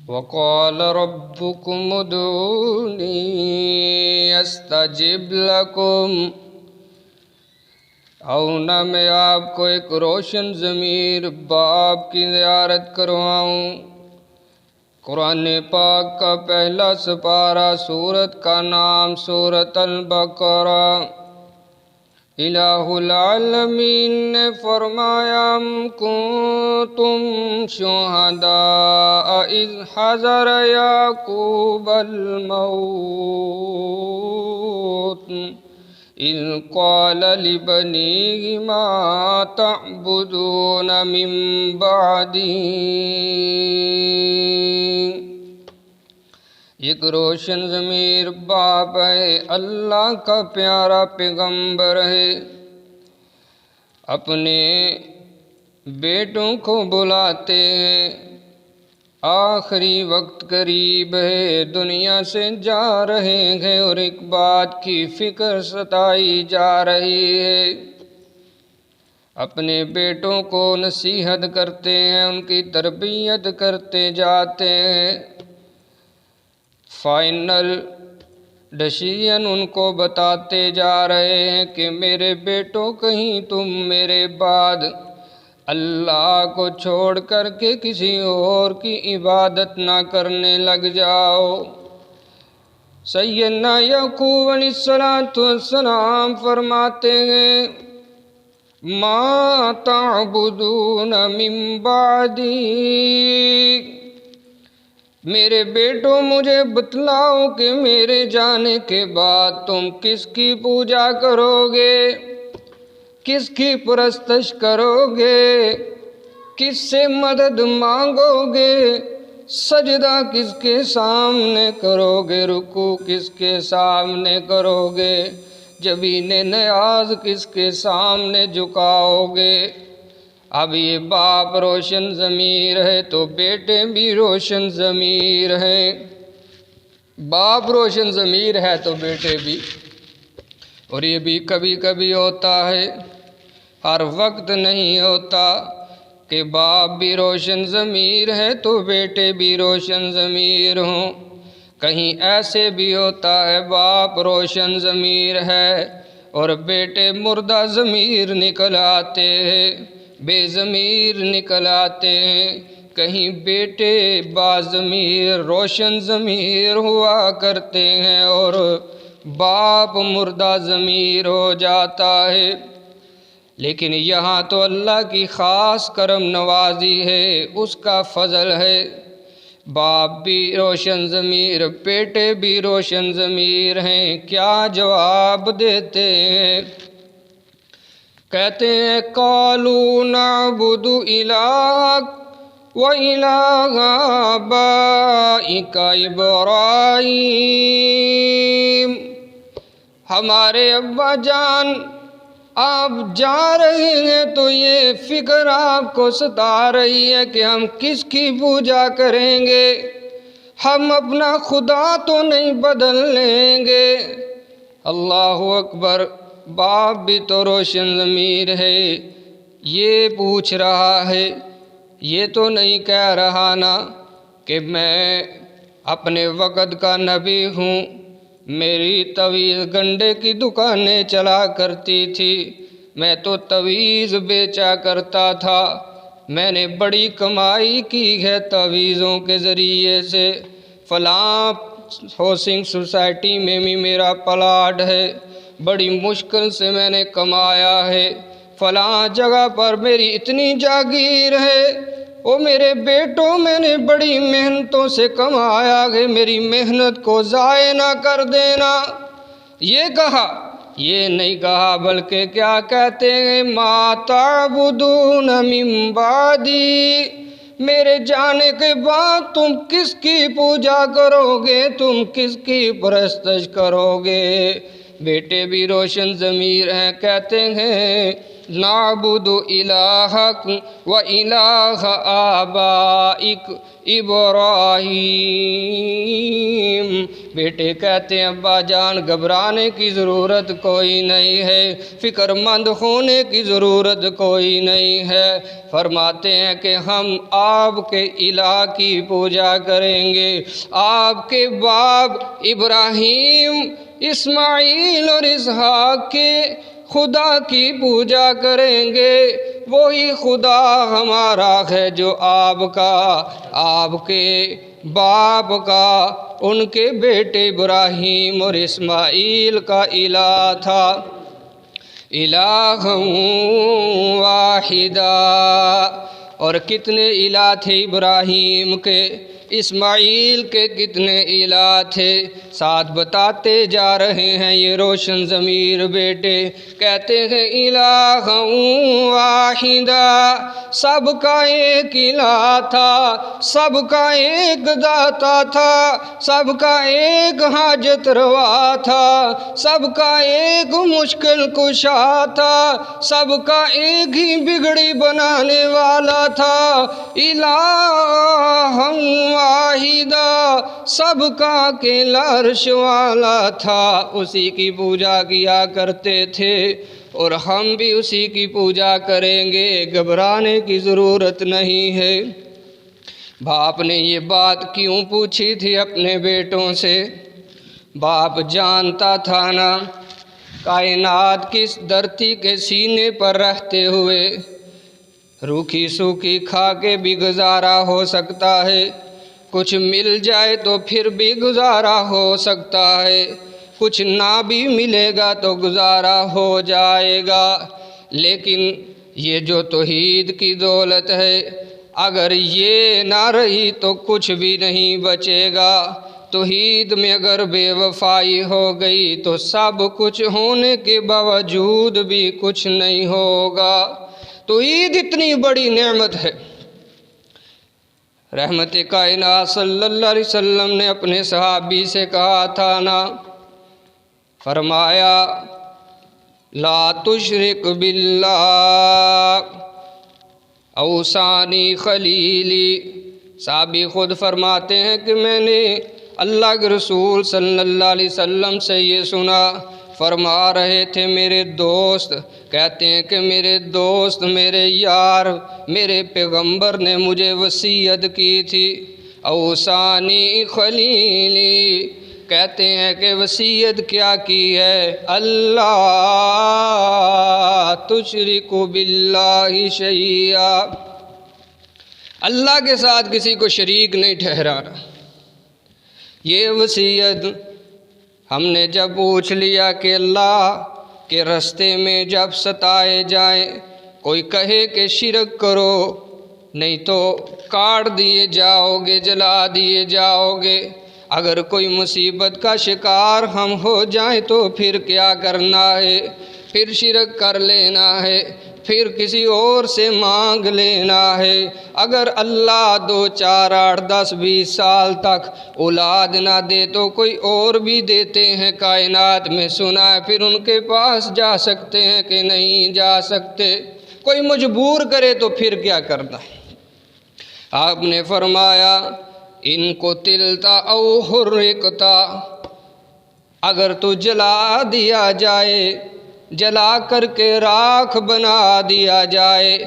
وقال ربكم ادعوني استجب لكم۔ آؤ نہ میں آپ کو ایک روشن ضمیر باپ کی زیارت کرواؤں۔ قرآن پاک کا پہلا سپارہ، سورت کا نام سورت البقرہ۔ الہ العالمین نے فرمایا کنتم شہداء اذ حضر یعقوب الموت اذ قال لبنیہ ما تعبدون من بعدی۔ ایک روشن ضمیر باپ ہے، اللہ کا پیارا پیغمبر ہے، اپنے بیٹوں کو بلاتے ہیں۔ آخری وقت قریب ہے، دنیا سے جا رہے ہیں اور ایک بات کی فکر ستائی جا رہی ہے۔ اپنے بیٹوں کو نصیحت کرتے ہیں، ان کی تربیت کرتے جاتے ہیں۔ فائنل ڈیسیژن ان کو بتاتے جا رہے ہیں کہ میرے بیٹوں کہیں تم میرے بعد اللہ کو چھوڑ کر کے کسی اور کی عبادت نہ کرنے لگ جاؤ۔ سیدنا یعقوب علیہ السلام فرماتے ہیں ما تعبدون من بعدی، میرے بیٹوں مجھے بتلاؤ کہ میرے جانے کے بعد تم کس کی پوجا کرو گے، کس کی پرستش کرو گے، کس سے مدد مانگو گے، سجدہ کس کے سامنے کرو گے، رکوع کس کے سامنے کرو گے، جبین نیاز کس کے سامنے جھکاؤ گے۔ اب یہ باپ روشن ضمیر ہے تو بیٹے بھی روشن ضمیر ہیں۔ باپ روشن ضمیر ہے تو بیٹے بھی، اور یہ بھی کبھی کبھی ہوتا ہے، ہر وقت نہیں ہوتا کہ باپ بھی روشن ضمیر ہے تو بیٹے بھی روشن ضمیر ہوں۔ کہیں ایسے بھی ہوتا ہے باپ روشن ضمیر ہے اور بیٹے مردہ ضمیر نکل آتے ہیں، بے ضمیر نکل آتے ہیں۔ کہیں بیٹے باضمیر روشن ضمیر ہوا کرتے ہیں اور باپ مردہ ضمیر ہو جاتا ہے۔ لیکن یہاں تو اللہ کی خاص کرم نوازی ہے، اس کا فضل ہے۔ باپ بھی روشن ضمیر، بیٹے بھی روشن ضمیر ہیں۔ کیا جواب دیتے ہیں؟ کہتے ہیں قالوا نعبد الہک وَإِلَٰهَ آبَائِكَ إِبْرَاہِیم، ہمارے ابا جان آپ جا رہے ہیں تو یہ فکر آپ کو ستا رہی ہے کہ ہم کس کی پوجا کریں گے، ہم اپنا خدا تو نہیں بدل لیں گے۔ اللہ اکبر، باپ بھی تو روشن ضمیر ہے، یہ پوچھ رہا ہے، یہ تو نہیں کہہ رہا نا کہ میں اپنے وقت کا نبی ہوں، میری طویل گنڈے کی دکانیں چلا کرتی تھی، میں تو تویز بیچا کرتا تھا، میں نے بڑی کمائی کی ہے تویزوں کے ذریعے سے، فلاں ہاؤسنگ سوسائٹی میں بھی میرا پلاٹ ہے، بڑی مشکل سے میں نے کمایا ہے، فلاں جگہ پر میری اتنی جاگیر ہے، وہ میرے بیٹوں میں نے بڑی محنتوں سے کمایا ہے، میری محنت کو ضائع نہ کر دینا۔ یہ کہا، یہ نہیں کہا، بلکہ کیا کہتے ہیں ما تعبدون من بعدی، میرے جانے کے بعد تم کس کی پوجا کرو گے، تم کس کی پرستش کرو گے۔ بیٹے بھی روشن ضمیر ہیں، کہتے ہیں نعبد الہک و الہ آبائک ابراہیم۔ بیٹے کہتے ہیں ابا جان گھبرانے کی ضرورت کوئی نہیں ہے، فکر مند ہونے کی ضرورت کوئی نہیں ہے۔ فرماتے ہیں کہ ہم آپ کے الہ کی پوجا کریں گے، آپ کے باپ ابراہیم، اسماعیل اور اسحاق کے خدا کی پوجا کریں گے۔ وہی خدا ہمارا ہے جو آپ کے باپ کا، ان کے بیٹے ابراہیم اور اسماعیل کا الہ تھا۔ الہ واحدہ، اور کتنے الہ تھے ابراہیم کے، اسماعیل کے کتنے الہ تھے، ساتھ بتاتے جا رہے ہیں یہ روشن ضمیر بیٹے، کہتے ہیں الہ واحدہ، سب کا ایک الہ تھا، سب کا ایک داتا تھا، سب کا ایک حاجت روا تھا، سب کا ایک مشکل کشا تھا، سب کا ایک ہی بگڑی بنانے والا تھا۔ الہ واحدہ، سب کا اکیلا عرش والا تھا، اسی کی پوجا کیا کرتے تھے، اور ہم بھی اسی کی پوجا کریں گے، گھبرانے کی ضرورت نہیں ہے۔ باپ نے یہ بات کیوں پوچھی تھی اپنے بیٹوں سے؟ باپ جانتا تھا نا، کائنات کس دھرتی کے سینے پر رہتے ہوئے روکھی سوکھی کھا کے بھی گزارا ہو سکتا ہے، کچھ مل جائے تو پھر بھی گزارا ہو سکتا ہے، کچھ نہ بھی ملے گا تو گزارا ہو جائے گا، لیکن یہ جو توحید کی دولت ہے، اگر یہ نہ رہی تو کچھ بھی نہیں بچے گا۔ توحید میں اگر بے وفائی ہو گئی تو سب کچھ ہونے کے باوجود بھی کچھ نہیں ہوگا۔ توحید اتنی بڑی نعمت ہے۔ رحمت کائنات صلی اللہ علیہ وسلم نے اپنے صحابی سے کہا تھا نا، فرمایا لا تشرک باللہ اوصانی خلیلی۔ صحابی خود فرماتے ہیں کہ میں نے اللہ کے رسول صلی اللہ علیہ وسلم سے یہ سنا، فرما رہے تھے میرے دوست، کہتے ہیں کہ میرے دوست، میرے یار، میرے پیغمبر نے مجھے وصیت کی تھی، اوصانی خلیلی، کہتے ہیں کہ وصیت کیا کی ہے؟ اللہ تشرک باللہ شیئا، اللہ کے ساتھ کسی کو شریک نہیں ٹھہرانا۔ یہ وصیت ہم نے جب پوچھ لیا کہ اللہ کے راستے میں جب ستائے جائیں، کوئی کہے کہ شرک کرو، نہیں تو کاٹ دیے جاؤ گے، جلا دیے جاؤ گے، اگر کوئی مصیبت کا شکار ہم ہو جائیں تو پھر کیا کرنا ہے؟ پھر شرک کر لینا ہے، پھر کسی اور سے مانگ لینا ہے۔ اگر اللہ 2 4 8 10 20 سال تک اولاد نہ دے تو کوئی اور بھی دیتے ہیں کائنات میں، سنا ہے، پھر ان کے پاس جا سکتے ہیں کہ نہیں جا سکتے؟ کوئی مجبور کرے تو پھر کیا کرنا ہے؟ آپ نے فرمایا ان کو تلتا او حرکتا، اگر تو جلا دیا جائے، جلا کر کے راکھ بنا دیا جائے،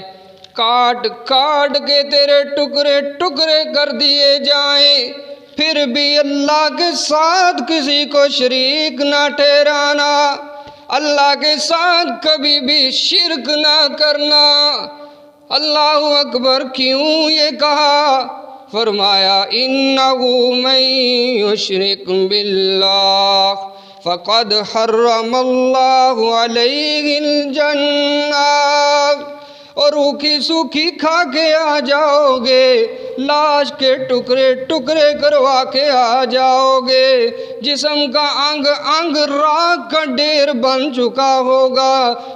کاٹ کاٹ کے تیرے ٹکڑے ٹکڑے کر دیے جائیں، پھر بھی اللہ کے ساتھ کسی کو شریک نہ ٹھہرانا، اللہ کے ساتھ کبھی بھی شرک نہ کرنا۔ اللہ اکبر، کیوں یہ کہا؟ فرمایا انہ من یشرک باللہ فقد حرم اللہ علیہ الجنہ، اور روکھی سوکھی کھا کے آ جاؤ گے، لاش کے ٹکڑے ٹکڑے کروا کے آ جاؤ گے، جسم کا انگ انگ راکھ کا ڈھیر بن چکا ہوگا،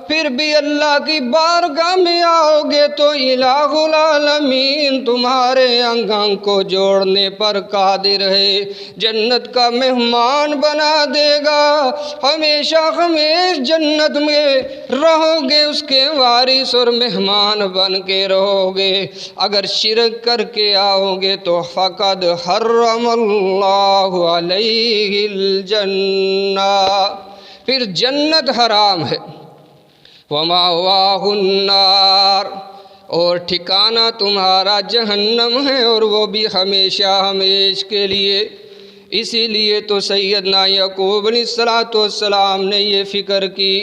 پھر بھی اللہ کی بارگاہ میں آؤ گے تو الہ العالمین تمہارے انگ انگ کو جوڑنے پر قادر ہے، جنت کا مہمان بنا دے گا، ہمیشہ ہمیش جنت میں رہو گے، اس کے وارث اور مہمان بن کے رہو گے۔ اگر شرک کر کے آؤ گے تو فقد حرم اللہ علیہ الجنہ، پھر جنت حرام ہے، وَمَأْوَاهُ النَّارُ، اور ٹھکانہ تمہارا جہنم ہے، اور وہ بھی ہمیشہ ہمیش کے لیے۔ اسی لیے تو سیدنا یعقوب علیہ السلام نے یہ فکر کی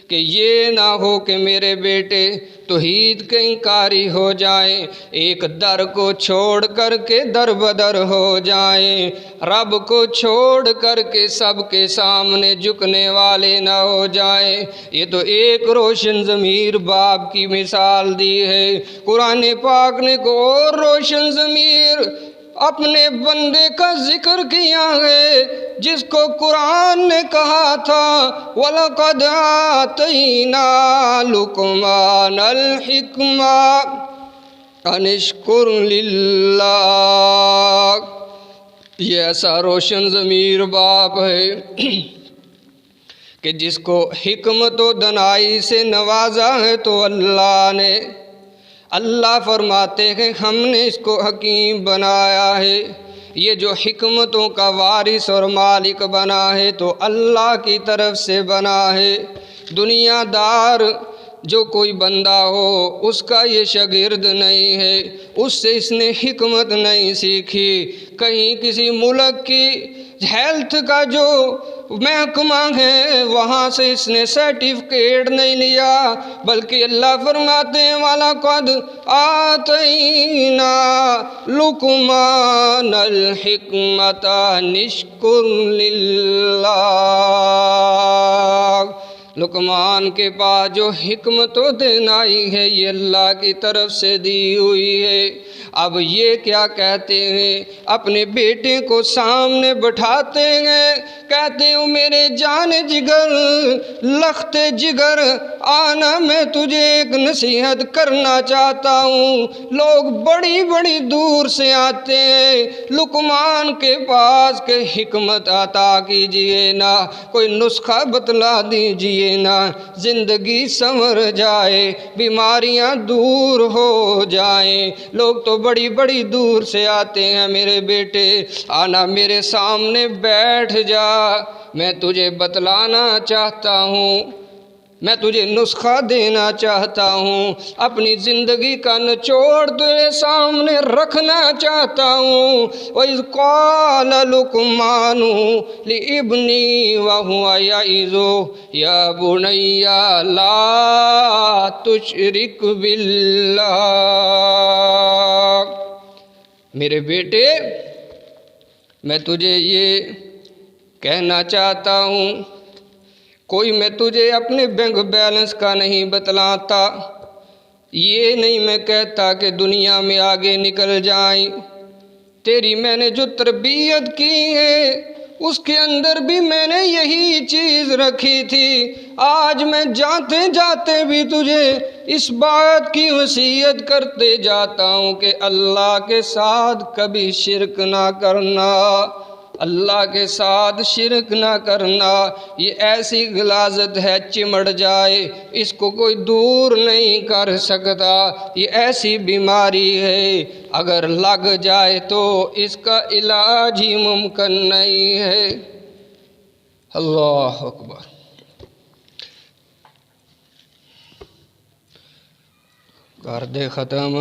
کہ یہ نہ ہو کہ میرے بیٹے توحید کے انکاری ہو جائیں، ایک در کو چھوڑ کر کے در بدر ہو جائیں، رب کو چھوڑ کر کے سب کے سامنے جھکنے والے نہ ہو جائیں۔ یہ تو ایک روشن ضمیر باپ کی مثال دی ہے۔ قرآن پاک نے کو اور روشن ضمیر اپنے بندے کا ذکر کیا ہے، جس کو قرآن نے کہا تھا وَلَقَدْ آتَيْنَا لُقْمَانَ الْحِكْمَةَ أَنِ اشْكُرْ لِلَّهِ۔ یہ ایسا روشن ضمیر باپ ہے کہ جس کو حکمت و دانائی سے نوازا ہے تو اللہ فرماتے ہیں ہم نے اس کو حکیم بنایا ہے، یہ جو حکمتوں کا وارث اور مالک بنا ہے تو اللہ کی طرف سے بنا ہے۔ دنیا دار جو کوئی بندہ ہو اس کا یہ شاگرد نہیں ہے، اس سے اس نے حکمت نہیں سیکھی، کہیں کسی ملک کی ہیلتھ کا جو محکمہ ہے وہاں سے اس نے سرٹیفکیٹ نہیں لیا، بلکہ اللہ فرماتے ہیں وَلَقَدْ آتَيْنَا لُقْمَانَ الْحِكْمَةَ أَنِ اشْكُرْ لِلَّهِ۔ لقمان کے پاس جو حکمت و دانائی ہے یہ اللہ کی طرف سے دی ہوئی ہے۔ اب یہ کیا کہتے ہیں، اپنے بیٹے کو سامنے بٹھاتے ہیں، کہتے ہیں میرے جان جگر لخت جگر آنا، میں تجھے ایک نصیحت کرنا چاہتا ہوں۔ لوگ بڑی بڑی دور سے آتے ہیں لقمان کے پاس کہ حکمت عطا کیجئے نا، کوئی نسخہ بتلا دیجئے نا، زندگی سنور جائے، بیماریاں دور ہو جائیں۔ لوگ تو بڑی بڑی دور سے آتے ہیں، میرے بیٹے آنا میرے سامنے بیٹھ جا، میں تجھے بتلانا چاہتا ہوں، میں تجھے نسخہ دینا چاہتا ہوں، اپنی زندگی کا نچوڑ تیرے سامنے رکھنا چاہتا ہوں۔ وَإِذْ قَالَ لُقْمَانُ لِابْنِهِ وَهُوَ يَعِظُهُ يَا بُنَيَّ لَا تُشْرِكْ بِاللَّهِ۔ میرے بیٹے میں تجھے یہ کہنا چاہتا ہوں، کوئی میں تجھے اپنے بینک بیلنس کا نہیں بتلاتا، یہ نہیں میں کہتا کہ دنیا میں آگے نکل جائیں، تیری میں نے جو تربیت کی ہے اس کے اندر بھی میں نے یہی چیز رکھی تھی۔ آج میں جاتے جاتے بھی تجھے اس بات کی وصیت کرتے جاتا ہوں کہ اللہ کے ساتھ کبھی شرک نہ کرنا، اللہ کے ساتھ شرک نہ کرنا۔ یہ ایسی غلاظت ہے چمڑ جائے اس کو کوئی دور نہیں کر سکتا، یہ ایسی بیماری ہے اگر لگ جائے تو اس کا علاج ہی ممکن نہیں ہے۔ اللہ اکبر۔ کر دے ختم۔